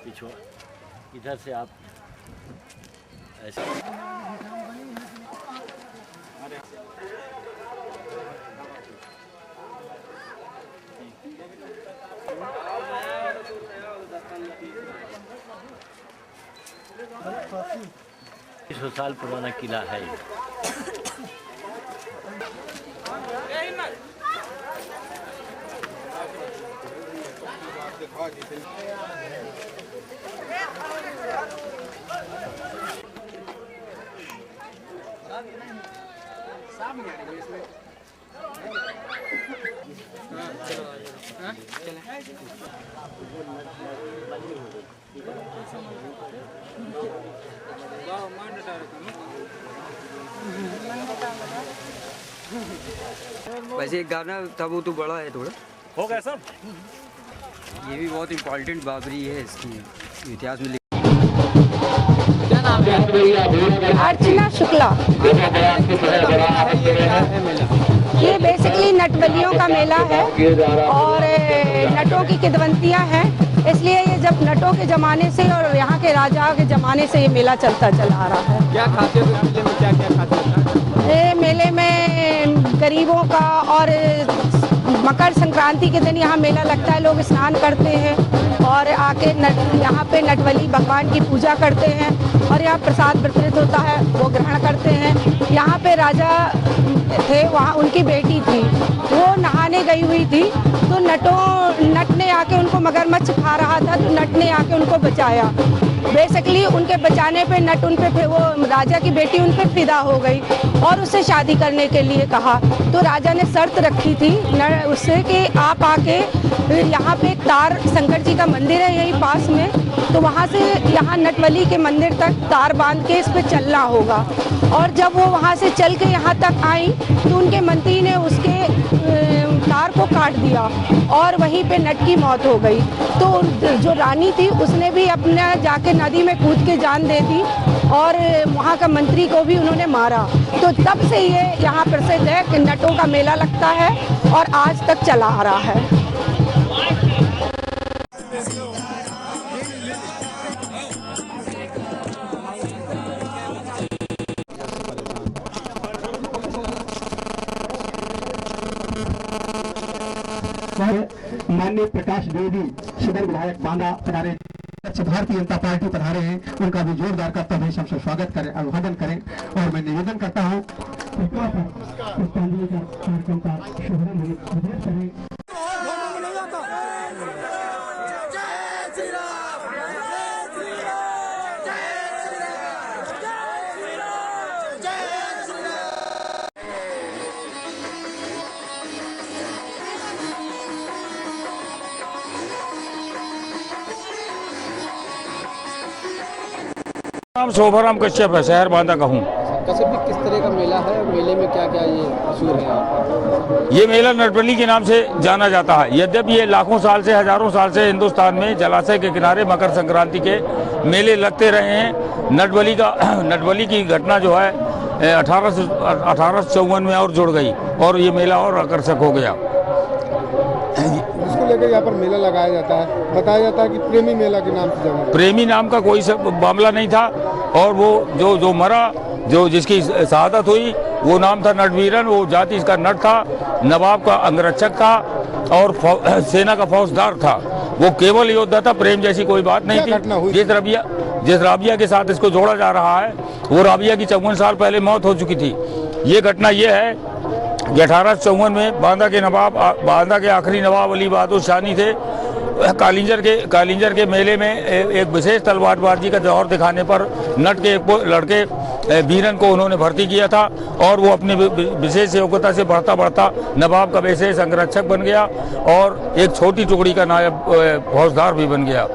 पीछे इधर से आप ऐसे सौ साल पुराना किला है ये। वैसे एक गाना था वो तो बड़ा है थोड़ा हो गया सब। ये भी बहुत इम्पोर्टेंट बाबरी है इसकी इतिहास में। क्या नाम है? अर्चना शुक्ला। ये बेसिकली नटबलियों का मेला है और नटों की किदवंतियाँ हैं, इसलिए ये जब नटों के ज़माने से और यहाँ के राजा के ज़माने से ये मेला चलता चला आ रहा है। क्या खासियत है मेले में, क्या क्या खासियत है? ये मेले में गरीबों का और मकर संक्रांति के दिन यहाँ मेला लगता है, लोग स्नान करते हैं और आके यहाँ पे नटबली भगवान की पूजा करते हैं और यहाँ प्रसाद वितरित होता है, वो ग्रहण करते हैं। यहाँ पे राजा थे, वहाँ उनकी बेटी थी, वो नहाने गई हुई थी तो नट ने आके उनको मगरमच्छ खा रहा था तो नट ने आके उनको बचाया। बेसिकली उनके बचाने पे नट उन पे वो राजा की बेटी उन पे फिदा हो गई और उससे शादी करने के लिए कहा। तो राजा ने शर्त रखी थी उससे कि आप आके यहाँ पे एक तार शंकर जी का मंदिर है यही पास में, तो वहाँ से यहाँ नटबली के मंदिर तक तार बांध के इस पे चलना होगा। और जब वो वहाँ से चल के यहाँ तक आई तो उनके मंत्री ने उसके तार को काट दिया और वहीं पे नट की मौत हो गई। तो जो रानी थी उसने भी अपना जाके नदी में कूद के जान दे दी और वहाँ का मंत्री को भी उन्होंने मारा। तो तब से ये यहाँ प्रसिद्ध है कि नटों का मेला लगता है और आज तक चला आ रहा है। माननीय प्रकाश द्विवेदी सदर विधायक बांदा पधारे, भारतीय जनता पार्टी पधारे हैं, उनका भी जोरदार करते हुए सबसे स्वागत करें, अभिवादन करें। और मैं निवेदन करता हूँ पुष्पांजलि का कार्यक्रम का शुभारंभ करें। नाम शोभाराम कश्यप है, शहर बांदा का हूँ। कश्यप जी, किस तरह का मेला है? मेले में क्या क्या ये मशहूर है? ये मेला नटबली के नाम से जाना जाता है। यद्यपि ये लाखों साल से, हजारों साल से हिंदुस्तान में जलाशय के किनारे मकर संक्रांति के मेले लगते रहे हैं। नटबली की घटना जो है 1854 में और जुड़ गई और ये मेला और आकर्षक हो गया। इसको लेकर यहाँ पर मेला लगाया जाता है, बताया जाता है कि प्रेमी मेला के नाम से जाना। प्रेमी नाम का कोई मामला नहीं था और वो जो मरा, जो जिसकी शहादत हुई, वो नाम था नटवीरन। वो जाति इसका नट था, नवाब का अंगरक्षक था और सेना का फौजदार था। वो केवल योद्धा था, प्रेम जैसी कोई बात नहीं थी। जिस राबिया के साथ इसको जोड़ा जा रहा है वो राबिया की 54 साल पहले मौत हो चुकी थी। ये घटना ये है कि 1854 में बांदा के आखिरी नवाब अली बहादुर शानी थे। कालिंजर के मेले में एक विशेष तलवारबाजी का जौहर दिखाने पर नट के एक लड़के बीरन को उन्होंने भर्ती किया था और वो अपनी विशेष योग्यता से बढ़ता बढ़ता नवाब का विशेष अंगरक्षक बन गया और एक छोटी टुकड़ी का नायब फौजदार भी बन गया।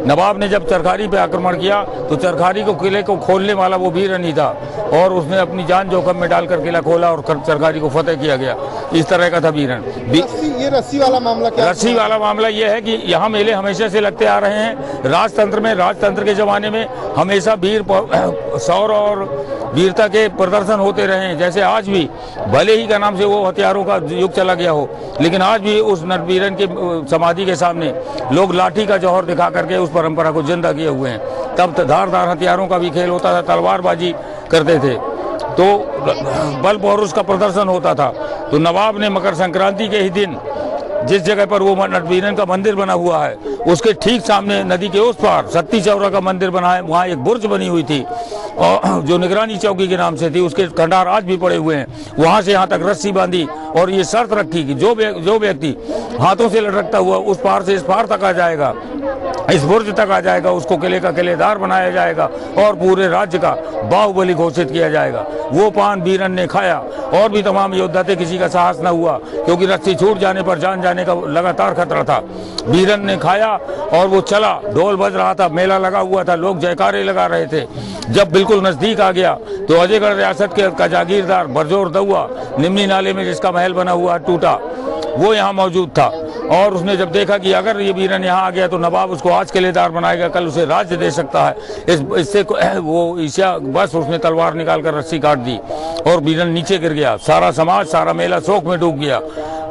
नवाब ने जब चरखारी पे आक्रमण किया तो चरखारी को किले को खोलने वाला वो बीरन ही था और उसने अपनी जान जोखिम में डालकर किला खोला और चरखारी को फतेह किया गया। इस तरह का था बीरन। ये रस्सी वाला मामला क्या? रस्सी वाला मामला ये है कि यहाँ मेले हमेशा से लगते आ रहे हैं। राजतंत्र के ज़माने में हमेशा वीर शौर्य और वीरता के प्रदर्शन होते रहे हैं। जैसे आज भी भले ही का नाम से वो हथियारों का युग चला गया हो, लेकिन आज भी उस नटवीरन के समाधि के सामने लोग लाठी का जौहर दिखा करके उस परंपरा को जिंदा किए हुए हैं। तब धारदार हथियारों का भी खेल होता था, तलवारबाजी करते थे, तो बल पौरुष का प्रदर्शन होता था। तो नवाब ने मकर संक्रांति के ही दिन जिस जगह पर वो नटवीरन का मंदिर बना हुआ है, उसके ठीक सामने नदी के उस पार सत्ती चौरा का मंदिर बना है। वहाँ एक बुर्ज बनी हुई थी और जो निगरानी चौकी के नाम से थी, उसके खंडार आज भी पड़े हुए हैं। वहाँ से यहाँ तक रस्सी बांधी और ये शर्त रखी कि जो व्यक्ति हाथों से लटकता हुआ उस पार से इस पार तक आ जाएगा, इस बुर्ज तक आ जाएगा, उसको किले का किलेदार बनाया जाएगा और पूरे राज्य का बाहुबली घोषित किया जाएगा। वो पान वीरन ने खाया और भी तमाम योद्धा थे, किसी का साहस न हुआ, क्योंकि रस्सी छूट जाने पर जान जाने का लगातार खतरा था। वीरन ने खाया और वो चला, ढोल बज रहा था, मेला लगा हुआ था, लोग जयकारे लगा रहे थे। जब बिल्कुल नजदीक आ गया तो अजयगढ़ रियासत का जागीरदार बरजोर दउआ, निमनी नाले में जिसका महल बना हुआ टूटा, वो यहाँ मौजूद था। और उसने जब देखा कि अगर ये वीरन यहाँ आ गया तो नवाब उसको आज किलेदार बनाएगा, कल उसे राज्य दे सकता है, इससे वो ईशा बस उसने तलवार निकाल कर रस्सी काट दी और वीरन नीचे गिर गया। सारा समाज, सारा मेला शोक में डूब गया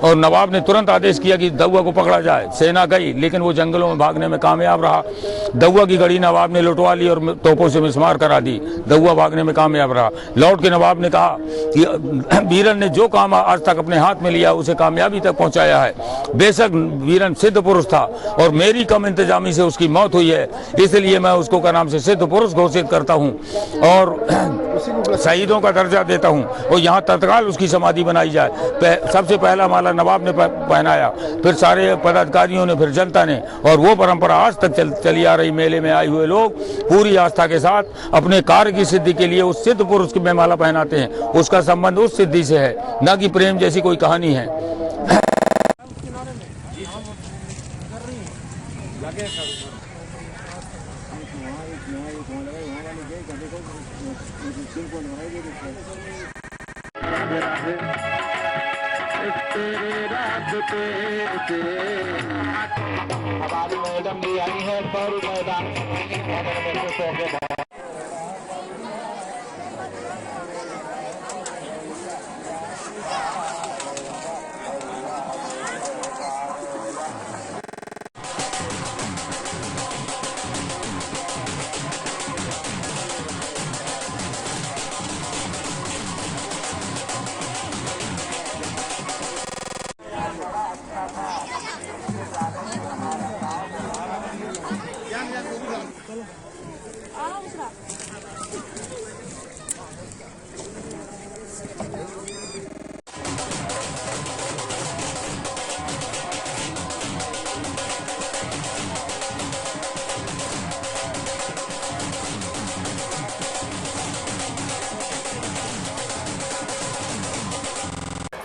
और नवाब ने तुरंत आदेश किया कि दउआ को पकड़ा जाए। सेना गई, लेकिन वो जंगलों में भागने में कामयाब रहा। दउआ की गड़ी नवाब ने लुटवा ली और तोपों से मिसमार करा दी। दउआ भागने में कामयाब रहा। लौट के नवाब ने कहा कि वीरन ने जो काम आज तक अपने हाथ में लिया उसे कामयाबी तक पहुंचाया है। बेशक वीरन सिद्ध पुरुष था और मेरी कम इंतजामी से उसकी मौत हुई है, इसलिए मैं उसको का नाम से सिद्ध पुरुष घोषित करता हूँ और शहीदों का दर्जा देता हूँ। और यहाँ तत्काल उसकी समाधि बनाई जाए। सबसे पहला माला नवाब ने पहनाया, फिर सारे पदाधिकारियों ने, फिर जनता ने, और वो परंपरा आज तक चली आ रही। मेले में आए हुए लोग पूरी आस्था के साथ अपने कार्य की सिद्धि के लिए उस सिद्ध पुरुष की में माला पहनाते हैं। उसका संबंध उस सिद्धि से है, न कि प्रेम जैसी कोई कहानी है। हमारी मैडम भी आई है और मैदान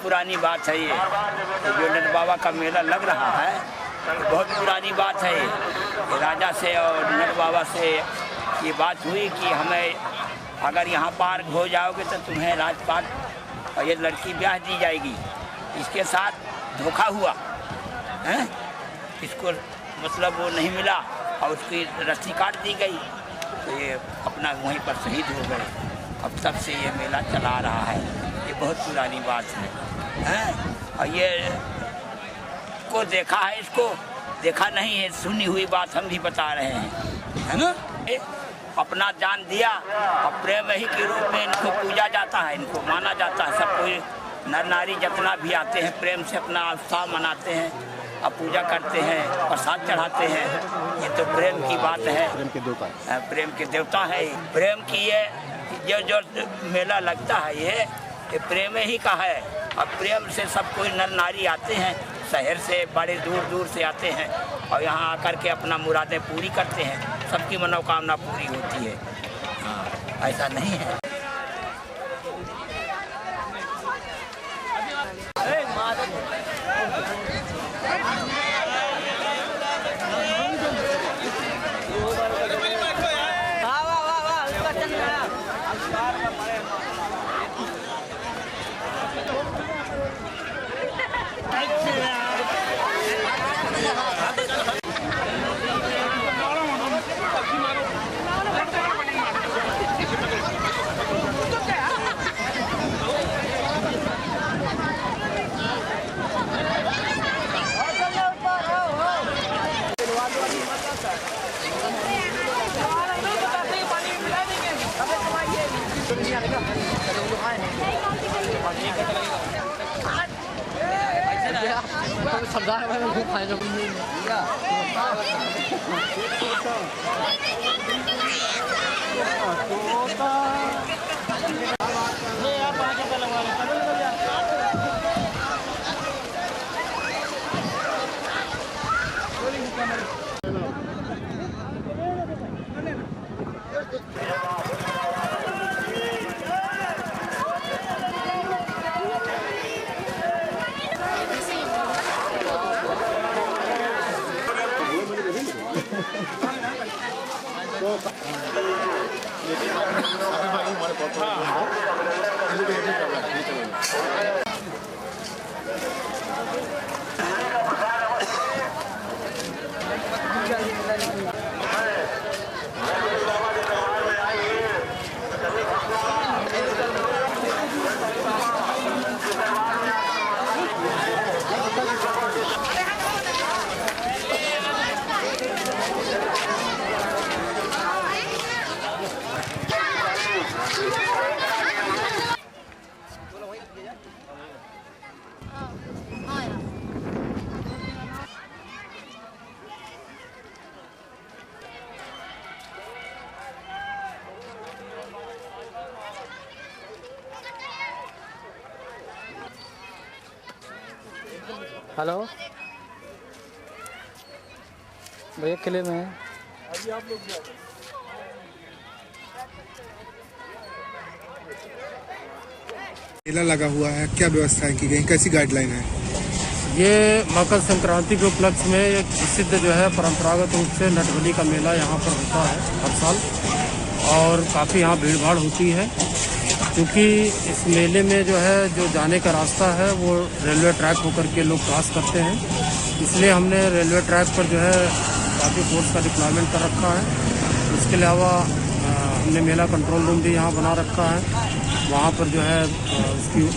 पुरानी बात है। ये जो नट बाबा का मेला लग रहा है, बहुत पुरानी बात है। ये राजा से और नट बाबा से ये बात हुई कि हमें अगर यहाँ पार हो जाओगे तो तुम्हें राजपाट और ये लड़की ब्याह दी जाएगी। इसके साथ धोखा हुआ है, इसको मतलब वो नहीं मिला और उसकी रस्सी काट दी गई, तो ये अपना वहीं पर शहीद हो गए। अब तब से ये मेला चला रहा है। ये बहुत पुरानी बात है। और ये को देखा है, इसको देखा नहीं है, सुनी हुई बात हम भी बता रहे हैं, है ना। अपना जान दिया और प्रेम ही के रूप में इनको पूजा जाता है, इनको माना जाता है। सब कोई नर नारी जितना भी आते हैं प्रेम से अपना उत्साह मनाते हैं और पूजा करते हैं, प्रसाद चढ़ाते हैं। ये तो प्रेम की बात है, प्रेम के देवता, प्रेम के देवता है। प्रेम की ये जो मेला लगता है ये प्रेम ही का है। और प्रेम से सब कोई नर नारी आते हैं, शहर से बड़े दूर दूर से आते हैं और यहाँ आकर के अपना मुरादें पूरी करते हैं। सबकी मनोकामना पूरी होती है। हाँ, ऐसा नहीं है। हेलो भैया, किले में है। मेला लगा हुआ है, क्या व्यवस्थाएं की गई, कैसी गाइडलाइन है? ये मकर संक्रांति के उपलक्ष्य में एक प्रसिद्ध जो है परंपरागत रूप से नटबली का मेला यहाँ पर होता है हर साल, और काफ़ी यहाँ भीड़ भाड़ होती है। क्योंकि इस मेले में जो है जो जाने का रास्ता है वो रेलवे ट्रैक होकर के लोग क्रॉस करते हैं, इसलिए हमने रेलवे ट्रैक पर जो है काफ़ी फोर्स का डिप्लॉयमेंट कर रखा है। इसके अलावा हमने मेला कंट्रोल रूम भी यहाँ बना रखा है, वहाँ पर जो है उसकी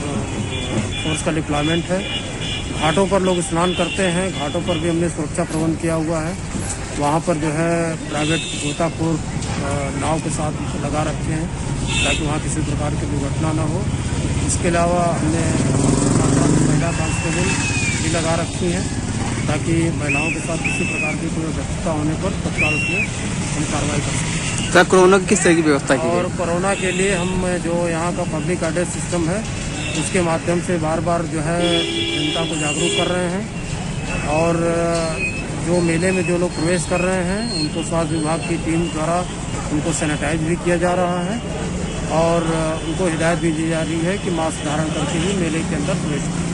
फोर्स का डिप्लॉयमेंट है। घाटों पर लोग स्नान करते हैं, घाटों पर भी हमने सुरक्षा प्रबंध किया हुआ है। वहाँ पर जो है प्राइवेट गोताखोर नाव के साथ लगा रखे हैं ताकि वहाँ किसी प्रकार की दुर्घटना न हो। इसके अलावा हमने महिला कांस्टेबल भी लगा रखी हैं ताकि महिलाओं के साथ किसी प्रकार की कोई अव्यवस्था होने पर तत्काल उसमें हम कार्रवाई कर सकें। सर, कोरोना की किस तरह की व्यवस्था की? और कोरोना के लिए हम जो यहाँ का पब्लिक एड्रेस सिस्टम है उसके माध्यम से बार बार जो है जनता को जागरूक कर रहे हैं, और जो मेले में जो लोग प्रवेश कर रहे हैं उनको स्वास्थ्य विभाग की टीम द्वारा उनको सैनिटाइज भी किया जा रहा है, और उनको हिदायत भी दी जा रही है कि मास्क धारण करके ही मेले के अंदर प्रवेश करें।